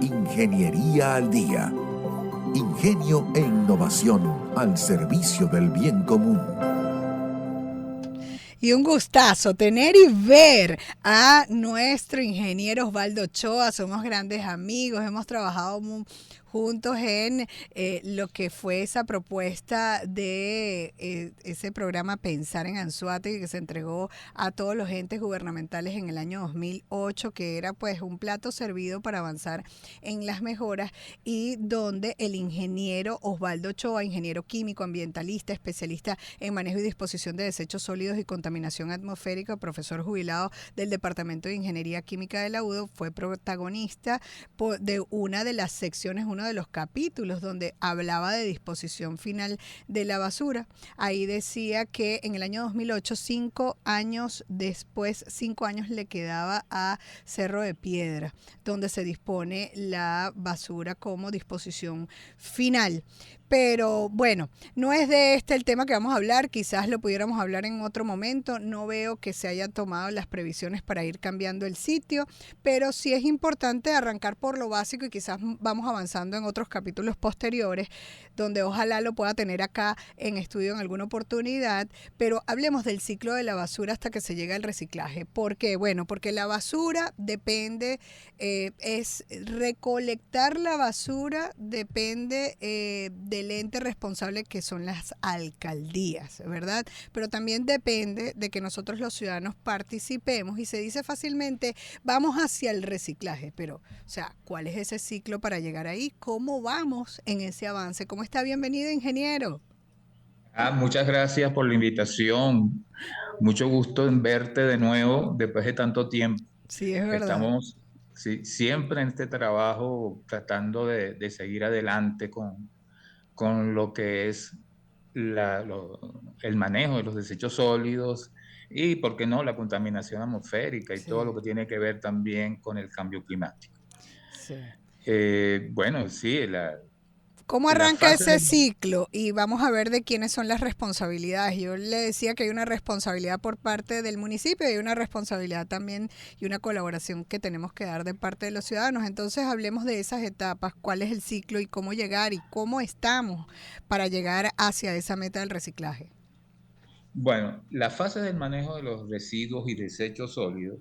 Ingeniería al día. Ingenio e innovación al servicio del bien común. Y un gustazo tener y ver a nuestro ingeniero Osvaldo Ochoa. Somos grandes amigos, hemos trabajado juntos en lo que fue esa propuesta de ese programa Pensar en Anzoátegui que se entregó a todos los entes gubernamentales en el año 2008, que era pues un plato servido para avanzar en las mejoras, y donde el ingeniero Osvaldo Ochoa, ingeniero químico, ambientalista, especialista en manejo y disposición de desechos sólidos y contaminación atmosférica, profesor jubilado del Departamento de Ingeniería Química de la UDO, fue protagonista de una de las secciones, uno de los capítulos donde hablaba de disposición final de la basura. Ahí decía que en el año 2008, 5 años después, 5 años le quedaba a Cerro de Piedra, donde se dispone la basura como disposición final. Pero bueno, no es de este el tema que vamos a hablar, quizás lo pudiéramos hablar en otro momento. No veo que se hayan tomado las previsiones para ir cambiando el sitio, pero sí es importante arrancar por lo básico y quizás vamos avanzando en otros capítulos posteriores, donde ojalá lo pueda tener acá en estudio en alguna oportunidad. Pero hablemos del ciclo de la basura hasta que se llega al reciclaje. ¿Por qué? Bueno, porque la basura depende, es recolectar la basura, depende del ente responsable, que son las alcaldías, ¿verdad? Pero también depende de que nosotros los ciudadanos participemos, y se dice fácilmente, vamos hacia el reciclaje, pero, o sea, ¿cuál es ese ciclo para llegar ahí? ¿Cómo vamos en ese avance? ¿Cómo está? Bienvenido, ingeniero. Muchas gracias por la invitación. Mucho gusto en verte de nuevo después de tanto tiempo. Sí, es verdad. Estamos siempre en este trabajo tratando de seguir adelante con lo que es el manejo de los desechos sólidos y, ¿por qué no?, la contaminación atmosférica y todo lo Sí, que tiene que ver también con el cambio climático. sí. Bueno, sí, ¿Cómo la arranca fase ese de... ciclo? Y vamos a ver de quiénes son las responsabilidades. Yo le decía que hay una responsabilidad por parte del municipio y hay una responsabilidad también y una colaboración que tenemos que dar de parte de los ciudadanos. Entonces hablemos de esas etapas, cuál es el ciclo y cómo llegar y cómo estamos para llegar hacia esa meta del reciclaje. Bueno, la fase del manejo de los residuos y desechos sólidos,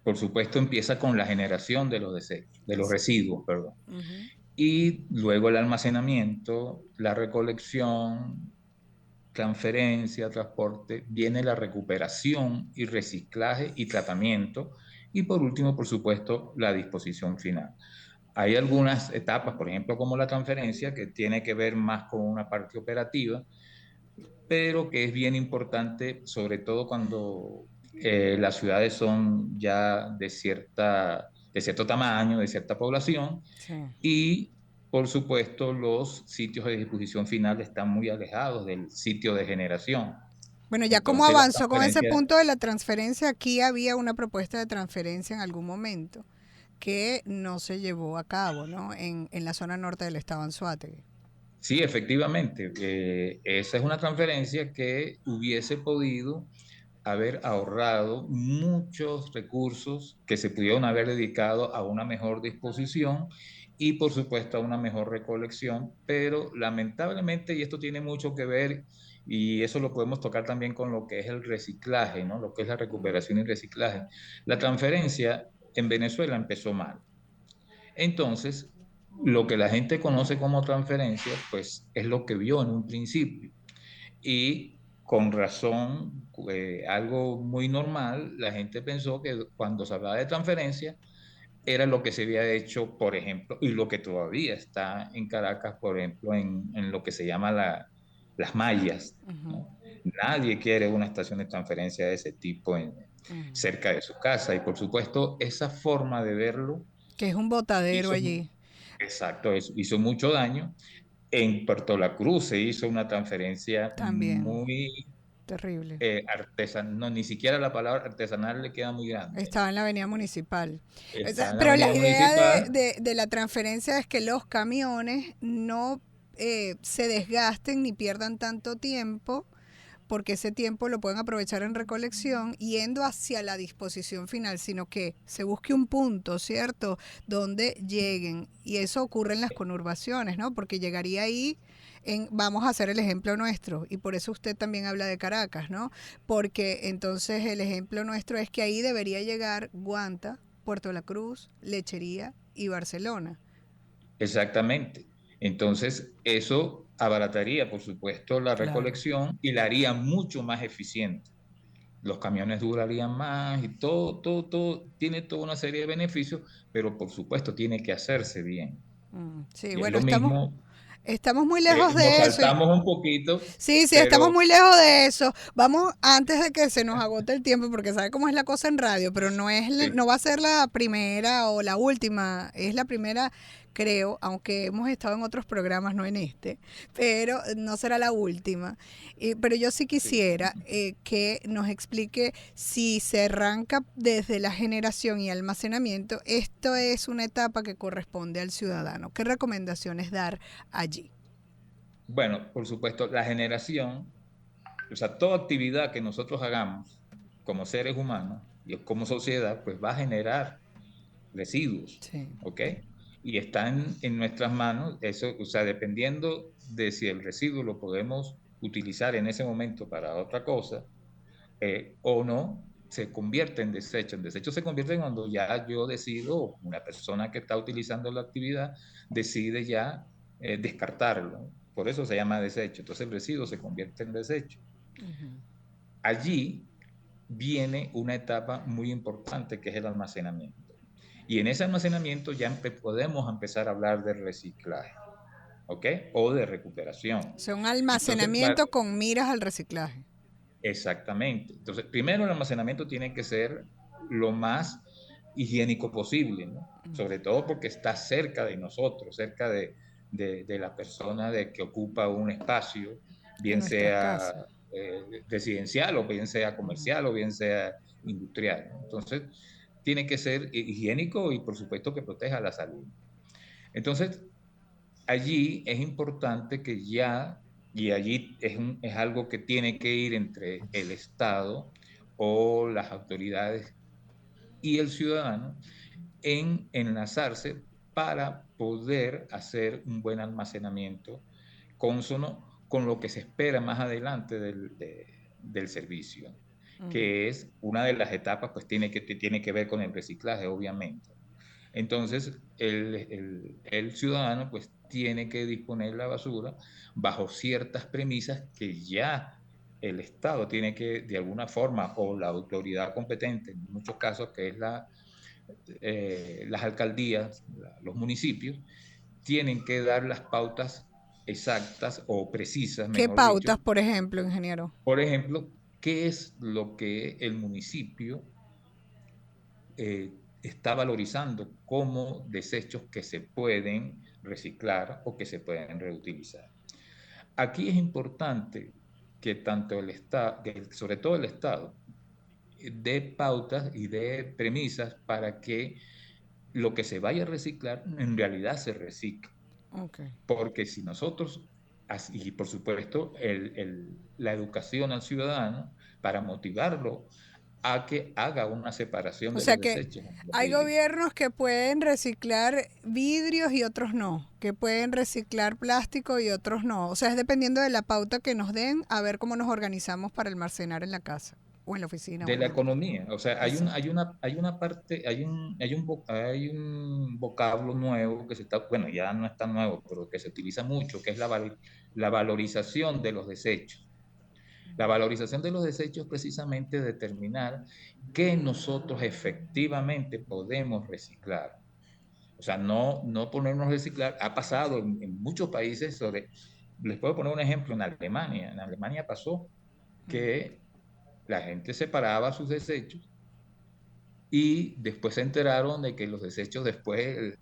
por supuesto, empieza con la generación de los desechos, de los residuos, perdón. Uh-huh. Y luego el almacenamiento, la recolección, transferencia, transporte, viene la recuperación y reciclaje y tratamiento. Y por último, por supuesto, la disposición final. Hay algunas etapas, por ejemplo, como la transferencia, que tiene que ver más con una parte operativa, pero que es bien importante, sobre todo cuando las ciudades son ya de cierto tamaño, de cierta población, Sí. y por supuesto los sitios de disposición final están muy alejados del sitio de generación. Bueno, ya cómo Entonces la avanzó con ese transferencia, punto de la transferencia. Aquí había una propuesta de transferencia en algún momento que no se llevó a cabo, ¿no? En la zona norte del estado Anzoátegui. sí, efectivamente, esa es una transferencia que hubiese podido haber ahorrado muchos recursos que se pudieron haber dedicado a una mejor disposición y por supuesto a una mejor recolección, pero lamentablemente, y esto tiene mucho que ver, y eso lo podemos tocar también con lo que es el reciclaje, ¿no? Lo que es la recuperación y reciclaje. La transferencia en Venezuela empezó mal. Entonces, lo que la gente conoce como transferencia, pues es lo que vio en un principio. Y con razón, algo muy normal, la gente pensó que cuando se hablaba de transferencia era lo que se había hecho, por ejemplo, y lo que todavía está en Caracas, por ejemplo, en lo que se llama las mallas, Uh-huh. ¿no? Nadie quiere una estación de transferencia de ese tipo Uh-huh. cerca de su casa. Y por supuesto, esa forma de verlo Que es un botadero hizo, allí. exacto, hizo mucho daño. En Puerto La Cruz se hizo una transferencia También. muy Terrible. artesanal, no, ni siquiera la palabra artesanal le queda muy grande. Estaba en la avenida municipal. O sea, Está en la pero la avenida idea municipal. de la transferencia es que los camiones no se desgasten ni pierdan tanto tiempo, porque ese tiempo lo pueden aprovechar en recolección yendo hacia la disposición final, sino que se busque un punto, ¿cierto?, donde lleguen. Y eso ocurre en las conurbaciones, ¿no? Porque llegaría ahí, vamos a hacer el ejemplo nuestro, y por eso usted también habla de Caracas, ¿no? Porque entonces el ejemplo nuestro es que ahí debería llegar Guanta, Puerto La Cruz, Lechería y Barcelona. Exactamente. Entonces, eso abarataría, por supuesto, la Claro. recolección y la haría mucho más eficiente. Los camiones durarían más y todo tiene toda una serie de beneficios, pero por supuesto tiene que hacerse bien. Sí, Y es bueno, lo mismo, estamos muy lejos nos de eso. saltamos un poquito, Sí, sí, estamos pero muy lejos de eso. Vamos, antes de que se nos agote el tiempo, porque sabe cómo es la cosa en radio, pero no sí, va a ser la primera o la última, es la primera, creo, aunque hemos estado en otros programas, no en este, pero no será la última. Pero yo sí sí. quisiera que nos explique si se arranca desde la generación y almacenamiento, esto es una etapa que corresponde al ciudadano. ¿Qué recomendaciones dar allí? Bueno, por supuesto, la generación, o sea, toda actividad que nosotros hagamos como seres humanos y como sociedad, pues va a generar residuos, Sí. ¿ok? Y están en nuestras manos, eso, o sea, dependiendo de si el residuo lo podemos utilizar en ese momento para otra cosa o no, se convierte en desecho. En desecho se convierte cuando ya yo decido, una persona que está utilizando la actividad decide ya descartarlo. Por eso se llama desecho. Entonces el residuo se convierte en desecho. Allí viene una etapa muy importante que es el almacenamiento. Y en ese almacenamiento ya podemos empezar a hablar de reciclaje, ¿ok? O de recuperación. O sea, un Entonces, almacenamiento con miras al reciclaje. exactamente. Entonces, primero el almacenamiento tiene que ser lo más higiénico posible, ¿no? Sobre todo porque está cerca de nosotros, cerca de la persona que ocupa un espacio, En bien nuestras sea casas. residencial o bien sea comercial o bien sea industrial, ¿no? Entonces, tiene que ser higiénico y por supuesto que proteja la salud. Entonces, allí es importante que ya, y allí es algo que tiene que ir entre el Estado o las autoridades y el ciudadano, en enlazarse para poder hacer un buen almacenamiento consono con lo que se espera más adelante del servicio, que es una de las etapas, pues tiene que ver con el reciclaje, obviamente. Entonces, el ciudadano pues tiene que disponer la basura bajo ciertas premisas que ya el Estado tiene que, de alguna forma, o la autoridad competente, en muchos casos, que es las alcaldías, los municipios, tienen que dar las pautas exactas o precisas, ¿Qué mejor dicho. pautas, por ejemplo, ingeniero? Por ejemplo, ¿qué es lo que el municipio está valorizando como desechos que se pueden reciclar o que se pueden reutilizar? Aquí es importante que tanto el Estado, sobre todo el Estado, dé pautas y dé premisas para que lo que se vaya a reciclar en realidad se recicle. Okay. Porque si nosotros, y por supuesto, la educación al ciudadano para motivarlo a que haga una separación O de sea los que desechos en los hay vidrios. gobiernos que pueden reciclar vidrios y otros no, que pueden reciclar plástico y otros no. O sea, es dependiendo de la pauta que nos den a ver cómo nos organizamos para almacenar en la casa o en la oficina o De en la el... economía. O sea, Exacto. hay una parte, hay un vocablo nuevo que se está, bueno, ya no es tan nuevo, pero que se utiliza mucho, que es la valorización de los desechos. La valorización de los desechos es precisamente determinar qué nosotros efectivamente podemos reciclar. O sea, no ponernos a reciclar. Ha pasado en muchos países les puedo poner un ejemplo, en Alemania. En Alemania pasó que la gente separaba sus desechos y después se enteraron de que los desechos después,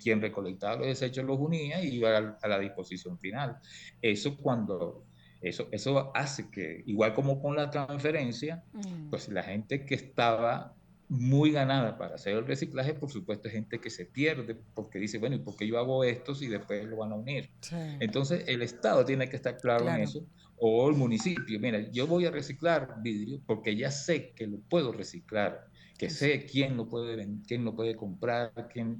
quien recolectaba los desechos los unía y iba a la disposición final. Eso cuando, eso hace que, igual como con la transferencia, pues la gente que estaba muy ganada para hacer el reciclaje, por supuesto, hay gente que se pierde porque dice, bueno, ¿y por qué yo hago esto si después lo van a unir? Sí, Entonces, el Estado tiene que estar claro en claro. eso, o el municipio, mira, yo voy a reciclar vidrio porque ya sé que lo puedo reciclar, que Eso. sé quién lo puede comprar, Ujú,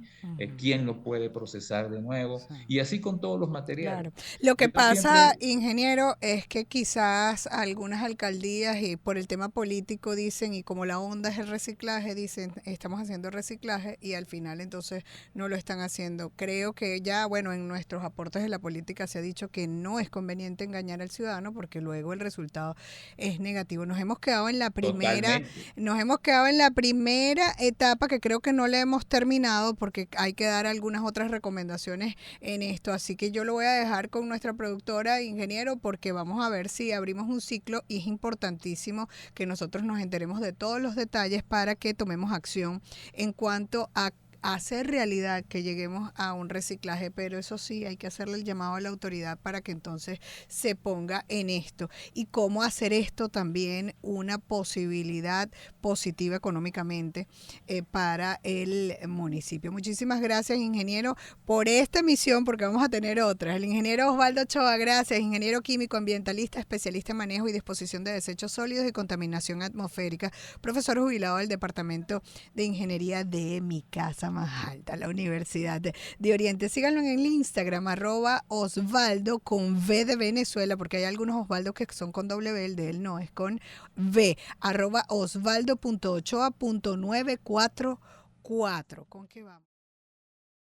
quién lo puede procesar de nuevo, sí. y así con todos los materiales. Claro. Lo que Yo pasa, siempre, ingeniero, es que quizás algunas alcaldías y por el tema político dicen, y como la onda es el reciclaje, dicen, estamos haciendo reciclaje y al final entonces no lo están haciendo. Creo que ya, bueno, en nuestros aportes de la política se ha dicho que no es conveniente engañar al ciudadano porque luego el resultado es negativo. totalmente. Nos hemos quedado en la primera etapa que creo que no la hemos terminado porque hay que dar algunas otras recomendaciones en esto. Así que yo lo voy a dejar con nuestra productora, ingeniero, porque vamos a ver si abrimos un ciclo y es importantísimo que nosotros nos enteremos de todos los detalles para que tomemos acción en cuanto a hacer realidad que lleguemos a un reciclaje, pero eso sí, hay que hacerle el llamado a la autoridad para que entonces se ponga en esto. Y cómo hacer esto también una posibilidad positiva económicamente para el municipio. Muchísimas gracias, ingeniero, por esta emisión, porque vamos a tener otras. El ingeniero Osvaldo Ochoa, gracias, ingeniero químico ambientalista, especialista en manejo y disposición de desechos sólidos y contaminación atmosférica, profesor jubilado del Departamento de Ingeniería de Mi Casa Más Alta, la Universidad de Oriente. Síganlo en el Instagram, @Osvaldo con V de Venezuela, porque hay algunos Osvaldo que son con W, el de él no, es con V, @osvaldo.ochoa.944. ¿Con qué vamos?